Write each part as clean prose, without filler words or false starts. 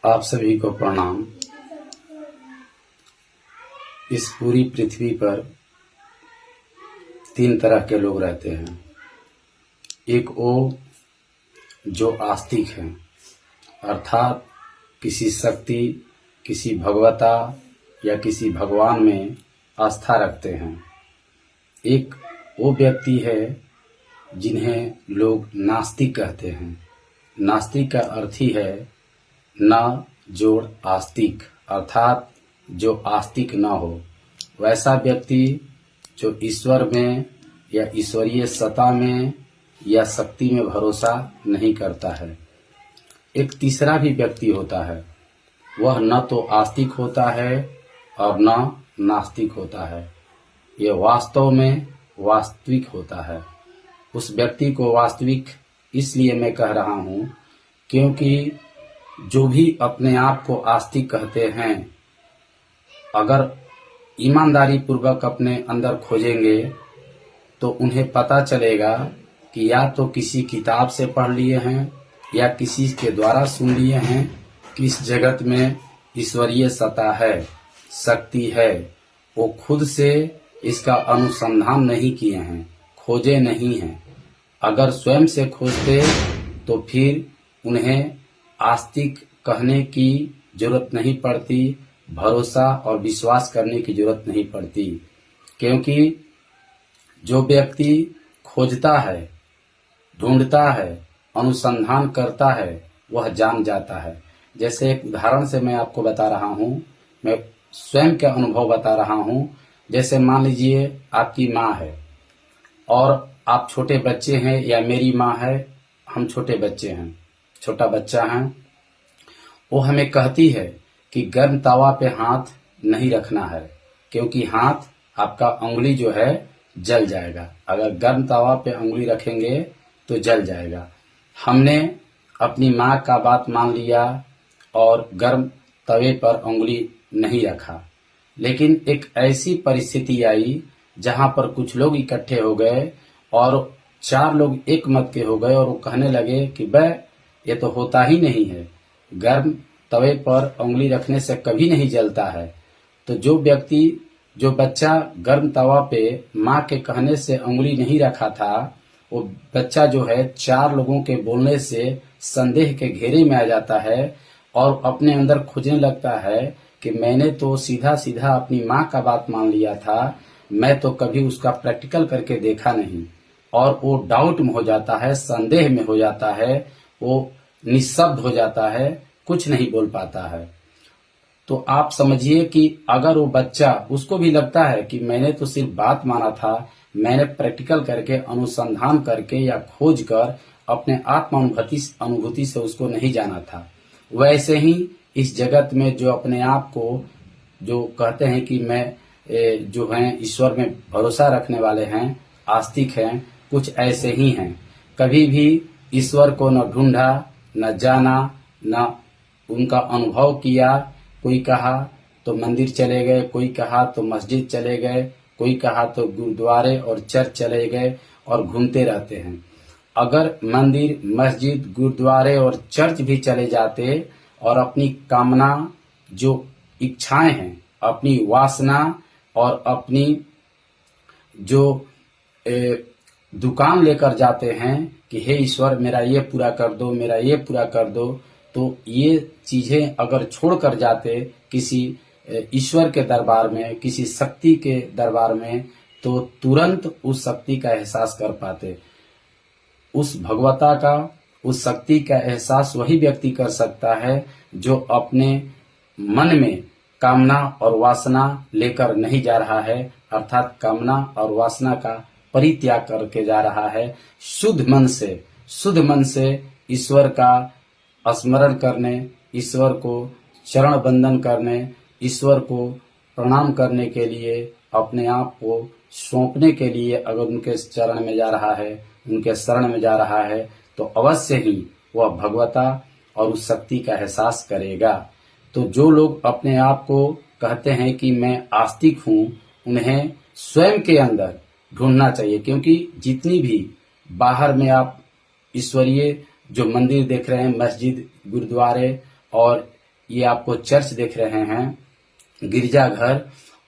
आप सभी को प्रणाम। इस पूरी पृथ्वी पर 3 तरह के लोग रहते हैं। एक वो जो आस्तिक हैं, अर्थात किसी शक्ति, किसी भगवता या किसी भगवान में आस्था रखते हैं। एक वो व्यक्ति है जिन्हें लोग नास्तिक कहते हैं। नास्तिक का अर्थ ही है न जोड़ आस्तिक, अर्थात जो आस्तिक न हो, वैसा व्यक्ति जो ईश्वर में या ईश्वरीय सत्ता में या शक्ति में भरोसा नहीं करता है। एक तीसरा भी व्यक्ति होता है, वह न तो आस्तिक होता है और न नास्तिक होता है। यह वास्तव में वास्तविक होता है। उस व्यक्ति को वास्तविक इसलिए मैं कह रहा हूँ क्योंकि जो भी अपने आप को आस्तिक कहते हैं, अगर ईमानदारी पूर्वक अपने अंदर खोजेंगे तो उन्हें पता चलेगा कि या तो किसी किताब से पढ़ लिए हैं या किसी के द्वारा सुन लिए हैं कि इस जगत में ईश्वरीय सत्ता है, शक्ति है। वो खुद से इसका अनुसंधान नहीं किए हैं, खोजे नहीं हैं। अगर स्वयं से खोजते तो फिर उन्हें आस्तिक कहने की जरूरत नहीं पड़ती, भरोसा और विश्वास करने की जरूरत नहीं पड़ती। क्योंकि जो व्यक्ति खोजता है, ढूंढता है, अनुसंधान करता है, वह जान जाता है। जैसे एक उदाहरण से मैं आपको बता रहा हूँ, मैं स्वयं के अनुभव बता रहा हूँ। जैसे मान लीजिए आपकी माँ है और आप छोटे बच्चे हैं, या मेरी माँ है, हम छोटे बच्चे हैं, छोटा बच्चा है। वो हमें कहती है कि गर्म तवा पे हाथ नहीं रखना है, क्योंकि हाथ आपका उंगली जो है जल जाएगा। अगर गर्म तवा पे उंगली रखेंगे तो जल जाएगा। हमने अपनी माँ का बात मान लिया और गर्म तवे पर उंगली नहीं रखा। लेकिन एक ऐसी परिस्थिति आई जहां पर कुछ लोग इकट्ठे हो गए और 4 लोग एक मत के हो गए और वो कहने लगे कि ये तो होता ही नहीं है, गर्म तवे पर उंगली रखने से कभी नहीं जलता है। तो जो बच्चा गर्म तवा पे माँ के कहने से उंगली नहीं रखा था, वो बच्चा जो है 4 लोगों के बोलने से संदेह के घेरे में आ जाता है और अपने अंदर खोजने लगता है कि मैंने तो सीधा सीधा अपनी माँ का बात मान लिया था, मैं तो कभी उसका प्रैक्टिकल करके देखा नहीं। और वो डाउट में हो जाता है, संदेह में हो जाता है, वो निःशब्द हो जाता है, कुछ नहीं बोल पाता है। तो आप समझिए कि अगर वो बच्चा, उसको भी लगता है कि मैंने तो सिर्फ बात माना था, मैंने प्रैक्टिकल करके, अनुसंधान करके या खोज कर अपने आत्म अनुभूति से उसको नहीं जाना था। वैसे ही इस जगत में जो अपने आप को जो कहते हैं कि मैं जो हैं ईश्वर में भरोसा रखने वाले हैं, आस्तिक हैं, कुछ ऐसे ही हैं। कभी भी ईश्वर को न ढूंढा, न जाना, न उनका अनुभव किया। कोई कहा तो मंदिर चले गए, कोई कहा तो मस्जिद चले गए, कोई कहा तो गुरुद्वारे और चर्च चले गए और घूमते रहते हैं। अगर मंदिर, मस्जिद, गुरुद्वारे और चर्च भी चले जाते और अपनी कामना, जो इच्छाएं हैं, अपनी वासना और अपनी जो दुकान लेकर जाते हैं कि हे ईश्वर मेरा ये पूरा कर दो, मेरा ये पूरा कर दो, तो ये चीजें अगर छोड़ कर जाते किसी ईश्वर के दरबार में, किसी शक्ति के दरबार में, तो तुरंत उस शक्ति का एहसास कर पाते। उस भगवता का, उस शक्ति का एहसास वही व्यक्ति कर सकता है जो अपने मन में कामना और वासना लेकर नहीं जा रहा है, अर्थात कामना और वासना का परित्याग करके जा रहा है। शुद्ध मन से ईश्वर का स्मरण करने, ईश्वर को चरण बंदन करने, ईश्वर को प्रणाम करने के लिए, अपने आप को सौंपने के लिए अगर उनके चरण में जा रहा है, उनके शरण में जा रहा है, तो अवश्य ही वह भगवता और उस शक्ति का एहसास करेगा। तो जो लोग अपने आप को कहते हैं कि मैं आस्तिक हूँ, उन्हें स्वयं के अंदर ढूंढना चाहिए। क्योंकि जितनी भी बाहर में आप ईश्वरीय जो मंदिर देख रहे हैं, मस्जिद, गुरुद्वारे और ये आपको चर्च देख रहे हैं, गिरजाघर,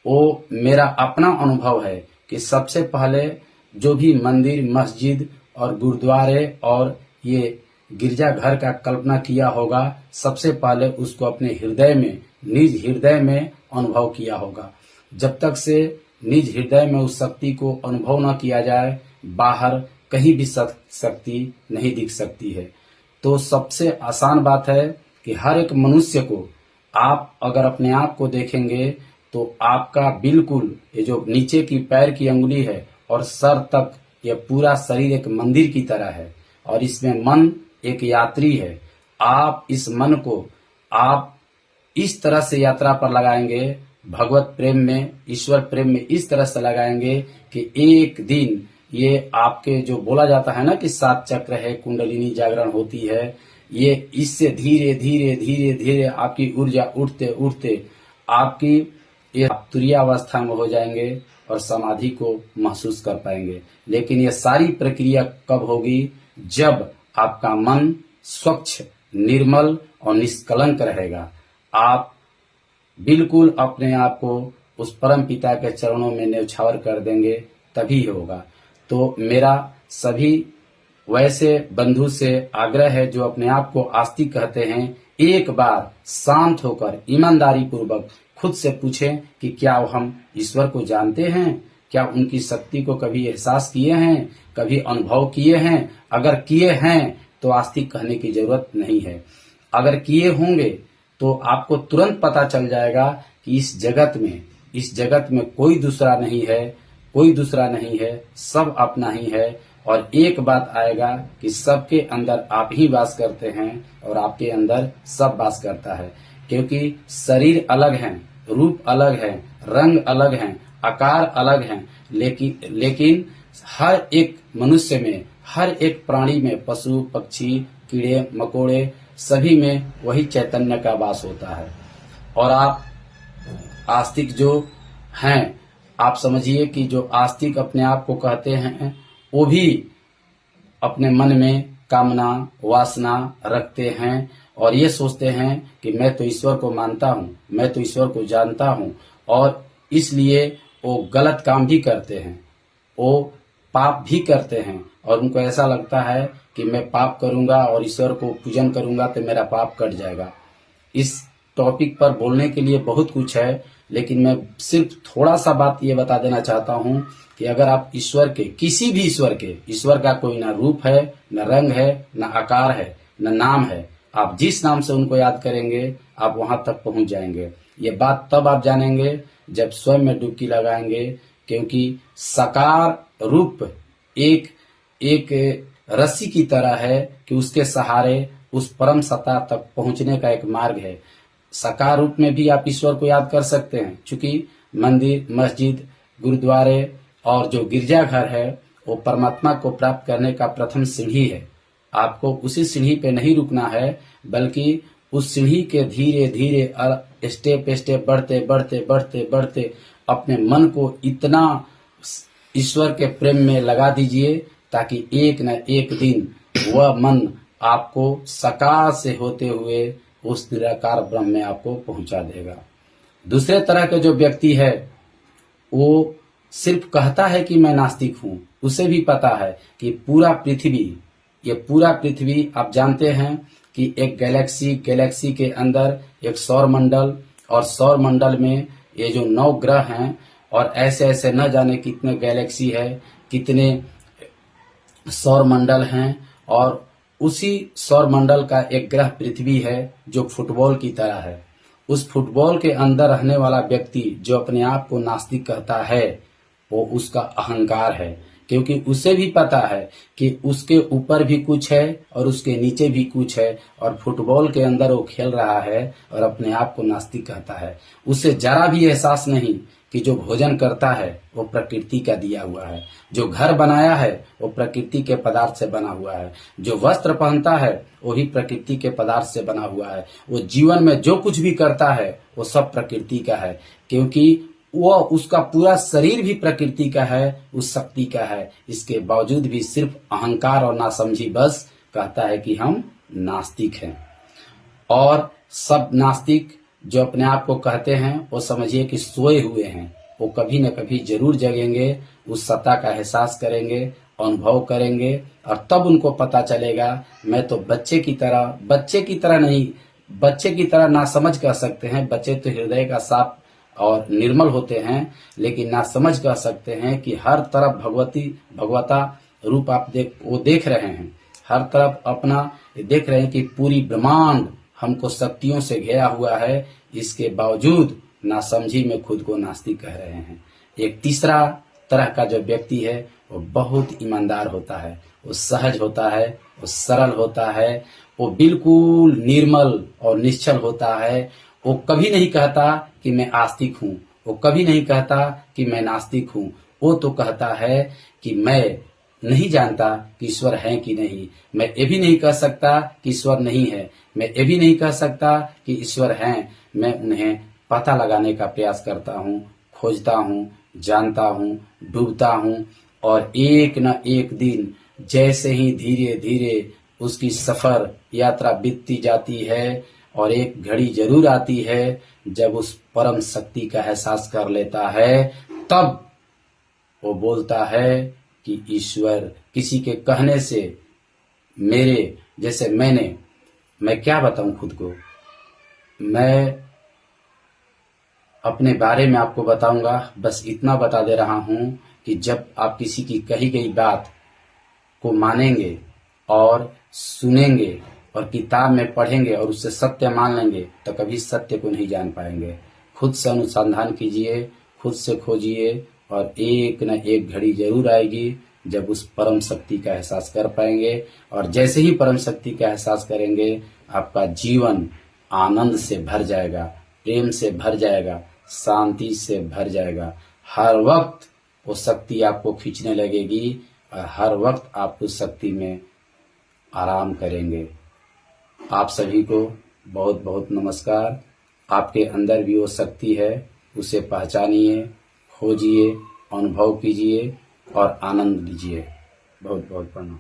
वो मेरा अपना अनुभव है कि सबसे पहले जो भी मंदिर, मस्जिद और गुरुद्वारे और ये गिरजाघर का कल्पना किया होगा, सबसे पहले उसको अपने हृदय में, निज हृदय में अनुभव किया होगा। जब तक से निज हृदय में उस शक्ति को अनुभव न किया जाए, बाहर कहीं भी शक्ति नहीं दिख सकती है। तो सबसे आसान बात है कि हर एक मनुष्य को आप अगर अपने आप को देखेंगे तो आपका बिल्कुल ये जो नीचे की पैर की अंगुली है और सर तक ये पूरा शरीर एक मंदिर की तरह है और इसमें मन एक यात्री है। आप इस मन को आप इस तरह से यात्रा पर लगाएंगे, भगवत प्रेम में, ईश्वर प्रेम में इस तरह से लगाएंगे कि एक दिन ये आपके जो बोला जाता है ना कि 7 चक्र है, कुंडलिनी जागरण होती है, ये इससे धीरे धीरे धीरे धीरे आपकी ऊर्जा उठते उठते आपकी ये तुरीयावस्था में हो जाएंगे और समाधि को महसूस कर पाएंगे। लेकिन ये सारी प्रक्रिया कब होगी? जब आपका मन स्वच्छ, निर्मल और निष्कलंक रहेगा। आप बिल्कुल अपने आप को उस परम पिता के चरणों में न्यौछावर कर देंगे, तभी होगा। तो मेरा सभी वैसे बंधु से आग्रह है जो अपने आप को आस्तिक कहते हैं, एक बार शांत होकर ईमानदारी पूर्वक खुद से पूछें कि क्या हम ईश्वर को जानते हैं? क्या उनकी शक्ति को कभी एहसास किए हैं, कभी अनुभव किए हैं? अगर किए हैं तो आस्तिक कहने की जरूरत नहीं है। अगर किए होंगे तो आपको तुरंत पता चल जाएगा कि इस जगत में कोई दूसरा नहीं है, कोई दूसरा नहीं है, सब अपना ही है। और एक बात आएगा कि सबके अंदर आप ही वास करते हैं और आपके अंदर सब वास करता है। क्योंकि शरीर अलग है, रूप अलग है, रंग अलग है, आकार अलग है, लेकिन हर एक मनुष्य में, हर एक प्राणी में, पशु पक्षी, कीड़े मकोड़े, सभी में वही चैतन्य का वास होता है। और आप आस्तिक जो हैं, आप समझिए कि जो आस्तिक अपने आप को कहते हैं वो भी अपने मन में कामना, वासना रखते हैं और ये सोचते हैं कि मैं तो ईश्वर को मानता हूँ, मैं तो ईश्वर को जानता हूँ, और इसलिए वो गलत काम भी करते हैं, वो पाप भी करते हैं और उनको ऐसा लगता है कि मैं पाप करूंगा और ईश्वर को पूजन करूंगा तो मेरा पाप कट जाएगा। इस टॉपिक पर बोलने के लिए बहुत कुछ है, लेकिन मैं सिर्फ थोड़ा सा बात ये बता देना चाहता हूँ कि अगर आप ईश्वर के, किसी भी ईश्वर का कोई ना रूप है, न रंग है, न आकार है, न नाम है, आप जिस नाम से उनको याद करेंगे आप वहां तक पहुंच जाएंगे। ये बात तब आप जानेंगे जब स्वयं में डुबकी लगाएंगे, क्योंकि साकार रूप एक रस्सी की तरह है कि उसके सहारे उस परम सत्ता तक पहुंचने का एक मार्ग है। साकार रूप में भी आप ईश्वर को याद कर सकते हैं, क्योंकि मंदिर, मस्जिद, गुरुद्वारे और जो गिरजाघर है वो परमात्मा को प्राप्त करने का प्रथम सीढ़ी है। आपको उसी सीढ़ी पे नहीं रुकना है, बल्कि उस सीढ़ी के धीरे धीरे स्टेप स्टेप बढ़ते बढ़ते बढ़ते बढ़ते अपने मन को इतना ईश्वर के प्रेम में लगा दीजिए ताकि एक न एक दिन वह मन आपको साकार से होते हुए उस निराकार ब्रह्म में आपको पहुंचा देगा। दूसरे तरह के जो व्यक्ति है वो सिर्फ कहता है कि मैं नास्तिक हूं, उसे भी पता है कि पूरा पृथ्वी आप जानते हैं कि एक गैलेक्सी के अंदर एक सौर मंडल, और सौर मंडल में ये जो 9 ग्रह हैं और ऐसे ऐसे न जाने कितने गैलेक्सी है, कितने सौर मंडल हैं, और उसी सौर मंडल का एक ग्रह पृथ्वी है जो फुटबॉल की तरह है। उस फुटबॉल के अंदर रहने वाला व्यक्ति जो अपने आप को नास्तिक कहता है वो उसका अहंकार है, क्योंकि उसे भी पता है कि उसके ऊपर भी कुछ है और उसके नीचे भी कुछ है, और फुटबॉल के अंदर वो खेल रहा है और अपने आप को नास्तिक कहता है। उसे जरा भी एहसास नहीं कि जो भोजन करता है वो प्रकृति का दिया हुआ है, जो घर बनाया है वो प्रकृति के पदार्थ से बना हुआ है, जो वस्त्र पहनता है वो भी प्रकृति के पदार्थ से बना हुआ है, वो जीवन में जो कुछ भी करता है वो सब प्रकृति का है, क्योंकि वो उसका पूरा शरीर भी प्रकृति का है, उस शक्ति का है। इसके बावजूद भी सिर्फ अहंकार और नासमझी बस कहता है कि हम नास्तिक हैं। और सब नास्तिक जो अपने आप को कहते हैं वो समझिए कि सोए हुए हैं। वो कभी न कभी जरूर जगेंगे, उस सत्ता का एहसास करेंगे, अनुभव करेंगे और तब उनको पता चलेगा मैं तो बच्चे की तरह नहीं, बच्चे की तरह नासमझ कह सकते हैं। बच्चे तो हृदय का साफ और निर्मल होते हैं, लेकिन नासमझ कह सकते हैं कि हर तरफ भगवता रूप आप देख रहे हैं। हर तरफ अपना देख रहे हैं कि पूरी ब्रह्मांड हमको शक्तियों से घेरा हुआ है। इसके बावजूद नासमझी में खुद को नास्तिक कह रहे हैं। एक तीसरा तरह का जो व्यक्ति है वो बहुत ईमानदार होता है, वो सहज होता है, वो सरल होता है, वो बिल्कुल निर्मल और निश्चल होता है। वो कभी नहीं कहता कि मैं आस्तिक हूँ, वो कभी नहीं कहता कि मैं नास्तिक हूँ। वो तो कहता है कि मैं नहीं जानता कि ईश्वर है कि नहीं। मैं ये भी नहीं कह सकता कि ईश्वर नहीं है, मैं ये भी नहीं कह सकता कि ईश्वर हैं। मैं उन्हें पता लगाने का प्रयास करता हूँ, खोजता हूँ, जानता हूँ, डूबता हूँ और एक न एक दिन जैसे ही धीरे धीरे उसकी सफर यात्रा बीतती जाती है और एक घड़ी जरूर आती है जब उस परम शक्ति का एहसास कर लेता है, तब वो बोलता है कि ईश्वर किसी के कहने से मेरे जैसे मैं क्या बताऊं खुद को। मैं अपने बारे में आपको बताऊंगा, बस इतना बता दे रहा हूं कि जब आप किसी की कही गई बात को मानेंगे और सुनेंगे और किताब में पढ़ेंगे और उससे सत्य मान लेंगे तो कभी सत्य को नहीं जान पाएंगे। खुद से अनुसंधान कीजिए, खुद से खोजिए और एक न एक घड़ी जरूर आएगी जब उस परम शक्ति का एहसास कर पाएंगे। और जैसे ही परम शक्ति का एहसास करेंगे आपका जीवन आनंद से भर जाएगा, प्रेम से भर जाएगा, शांति से भर जाएगा। हर वक्त वो शक्ति आपको खींचने लगेगी और हर वक्त आप उस शक्ति में आराम करेंगे। आप सभी को बहुत बहुत नमस्कार। आपके अंदर भी वो शक्ति है, उसे पहचानिए, खोजिए, अनुभव कीजिए और आनंद लीजिए। बहुत बहुत प्रणाम।